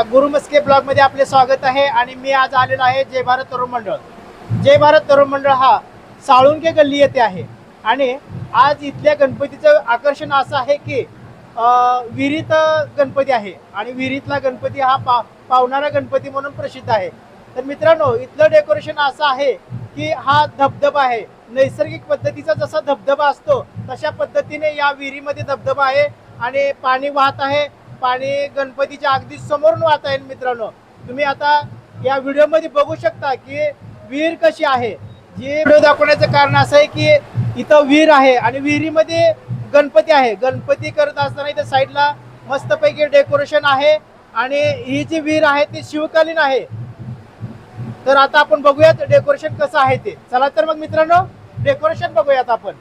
गुरु Maske blog मध्ये आपले स्वागत आहे आणि मी आज आलेलो आहे जय भारत तरुण मंडळ. जय भारत तरुण मंडळ हा साळुंके गल्ली येथे आहे आणि आज इथल्या गणपतीचं आकर्षण असं आहे की विहिरीत गणपती आहे आणि विहिरीतला गणपती हा पावणारा गणपती म्हणून प्रसिद्ध आहे. तर मित्रांनो, इथलं डेकोरेशन असं आहे की हा धबधबा आहे. नैसर्गिक पद्धतीचा जसा धबधबा असतो तशा पद्धतीने या विहिरीमध्ये धबधबा आहे आणि पाणी वाहत आहे. पाणी गणपतीच्या अगदी समोरून वाहत आहे. मित्रांनो, तुम्ही आता या व्हिडिओमध्ये बघू शकता की विहीर कशी आहे. जे व्हिडिओ दाखवण्याचं कारण असं आहे की इथं विहीर आहे आणि विहिरीमध्ये गणपती आहे. गणपती करत असताना इथं साईडला मस्तपैकी डेकोरेशन आहे आणि ही जी विहीर आहे ती शिवकालीन आहे. तर आता आपण बघूयात डेकोरेशन कसं आहे ते. चला तर मग मित्रांनो, डेकोरेशन बघूयात आपण.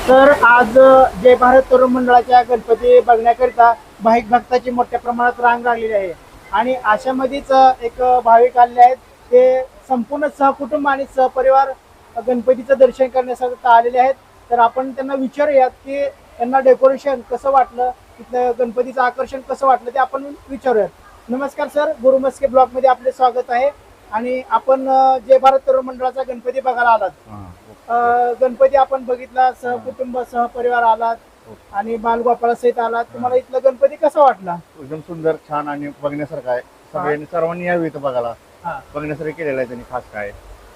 तर आज जय भारत तरुण मंडळाच्या गणपती बघण्याकरिता भाविक भक्ताची मोठ्या प्रमाणात रांग लागलेली आहे आणि अशामध्येच एक भाविक आलेले आहेत. ते संपूर्ण सहकुटुंब आणि सहपरिवार गणपतीचं दर्शन करण्यासाठी आलेले आहेत. तर आपण त्यांना विचारूयात की त्यांना डेकोरेशन कसं वाटलं, तिथलं गणपतीचं आकर्षण कसं वाटलं ते आपण विचारूयात. नमस्कार सर, गुरु मस्के ब्लॉग मध्ये आपले स्वागत आहे. आणि आपण जय भारत तरुण मंडळाचा गणपती बघायला आलात. गणपती आपण बघितला, सहकुटुंब सहपरिवार आलात आणि बालगोपाला सहित आलात. तुम्हाला इथला गणपती कसा वाटला? एकदम सुंदर, छान आणि बघण्यासारखा आहे. सर्वांनी यावी इथं बघायला. बघण्यासारखं केलेलं आहे त्यांनी. खास काय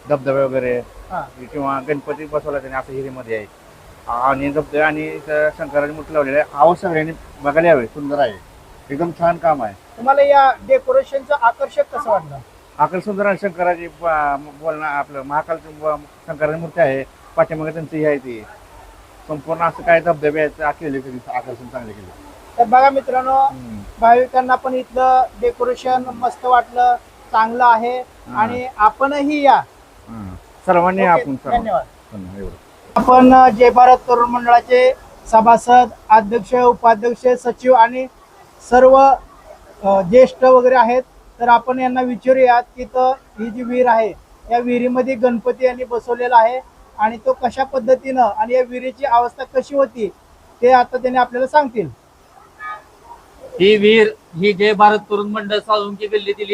धबधबे वगैरे किंवा गणपती बसवला त्यांनी असं हिरीमध्ये आहे. आणि धबधबे आणि इथं शंकराची मूर्ती लावलेली आहे. आवाज सगळ्यांनी बघायला यावे, सुंदर आहे, एकदम छान काम आहे. तुम्हाला या डेकोरेशनचं आकर्षक कसं वाटलं? आकल सुंदर आणि शंकराची बोलणं आपलं महाकालची शंकराची मूर्ती आहे, पाठीमागे त्यांची ही आहे ती संपूर्ण असं काय धबधबे आहेत केले, आकर्षण चांगले केले. तर बघा मित्रांनो, भाविकांना पण इथलं डेकोरेशन मस्त वाटलं, चांगलं आहे आणि आपणही या. सर्वांनी ओके, आपण धन्यवाद. एवढं. आपण जय भारत तरुण मंडळाचे सभासद, अध्यक्ष, उपाध्यक्ष, सचिव आणि सर्व ज्येष्ठ वगैरे आहेत. तर आपण यांना विचारूयात की ही जी विहीर आहे या विहिरीमध्ये गणपती यांनी बसवलेला आहे आणि तो कशा पद्धतीनं आणि या विहिरीची अवस्था कशी होती ते आता त्यांनी आपल्याला सांगतील. ही विहीर ही जय भारत तरुण मंडळ साळुंकी गल्लीतील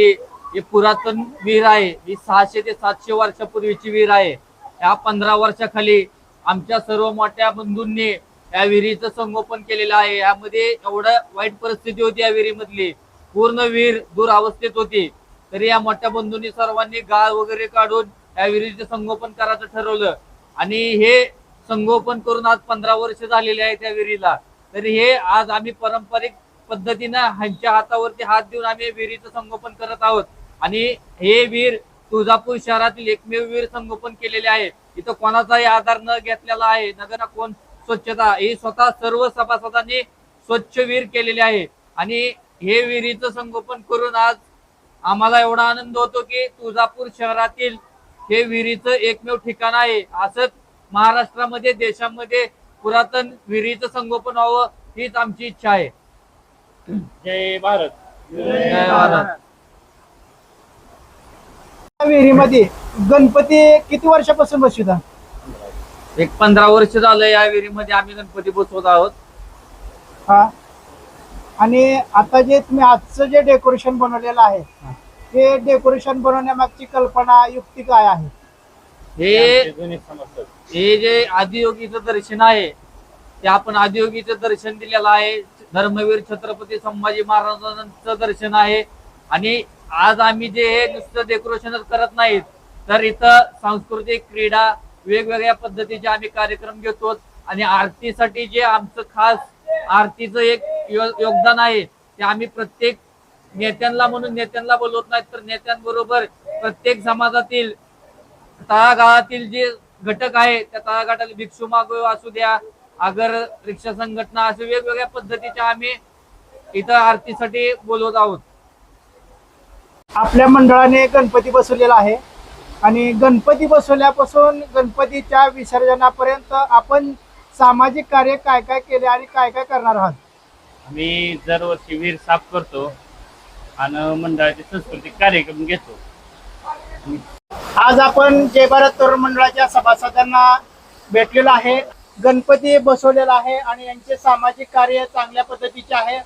ही पुरातन विहीर आहे. ही 600 ते 700 वर्षापूर्वीची विहीर आहे. या 15 वर्षाखाली आमच्या सर्व मोठ्या बंधूंनी या विहिरीचं संगोपन केलेलं आहे. यामध्ये एवढं वाईट परिस्थिती होती या विहिरीमधली, पूर्ण विहीर दुरावस्थेत होती. तरी या मोठ्या बंधूंनी सर्वांनी गाळ वगैरे काढून या विहिरीचं संगोपन करायचं ठरवलं आणि हे संगोपन करून आज 15 वर्ष झालेले आहेत त्या विहिरीला. तरी हे आज आम्ही पारंपरिक पद्धतीनं ह्यांच्या हातावरती हात देऊन आम्ही विहिरीचं संगोपन करत आहोत. आणि हे विहीर तुळजापूर शहरातील एकमेव विहीर संगोपन केलेले आहे. इथं कोणाचाही आधार न घेतलेला आहे, नगर कोण स्वच्छता ही स्वतः सर्व सभासदांनी स्वच्छ विहीर केलेली आहे. आणि हे विहिरीचं संगोपन करून आज आम्हाला एवढा आनंद होतो की तुळजापूर शहरातील हे विहिरीचं एकमेव ठिकाण आहे. असंच महाराष्ट्रामध्ये, देशामध्ये पुरातन विहिरीचं संगोपन व्हावं हीच आमची इच्छा आहे. जय भारत. जय भारत. विहिरीमध्ये गणपती किती वर्षापासून बसविता? एक 15 वर्ष झालं या विहिरीमध्ये आम्ही गणपती बसवत आहोत. हा, आणि आता जे तुम्ही आजचं जे डेकोरेशन बनवलेलं आहे ते डेकोरेशन बनवण्यामागची कल्पना, युक्ती काय आहे? हे जे आदियोगीचं दर्शन आहे ते आपण आदियोगीचं दर्शन दिलेलं आहे. धर्मवीर छत्रपती संभाजी महाराजांचं दर्शन आहे. आणि आज आम्ही जे हे नुसतं डेकोरेशनच करत नाहीत, तर इथं सांस्कृतिक, क्रीडा, वेगवेगळ्या पद्धतीचे आम्ही कार्यक्रम घेतो. आणि आरतीसाठी जे आमचं खास आरतीचं एक योगदान आहे ते आम्ही प्रत्येक नेत्यांना म्हणून नेत्यांना बोलवत नाहीत, तर नेत्यांबरोबर प्रत्येक समाजातील तळागाळातील जे घटक आहे त्या तळागाळातील भिक्षू मागो असू द्या, आगर रिक्षा संघटना, असे वेगवेगळ्या पद्धतीच्या आम्ही इथं आरतीसाठी बोलवत आहोत. आपल्या मंडळाने गणपती बसवलेला आहे आणि गणपती बसवल्यापासून गणपतीच्या विसर्जनापर्यंत आपण सामाजिक कार्य काय काय केले आणि काय काय करणार आहात? आम्ही दरवर्षी विहीर साफ करतो आणि मंडळाचे सांस्कृतिक कार्यक्रम घेतो. आज आपण जय भारत तरुण मंडळाच्या सभासदांना भेटलेलो आहे. गणपती बसवलेला आहे आणि यांचे सामाजिक कार्य चांगल्या पद्धतीचे आहे.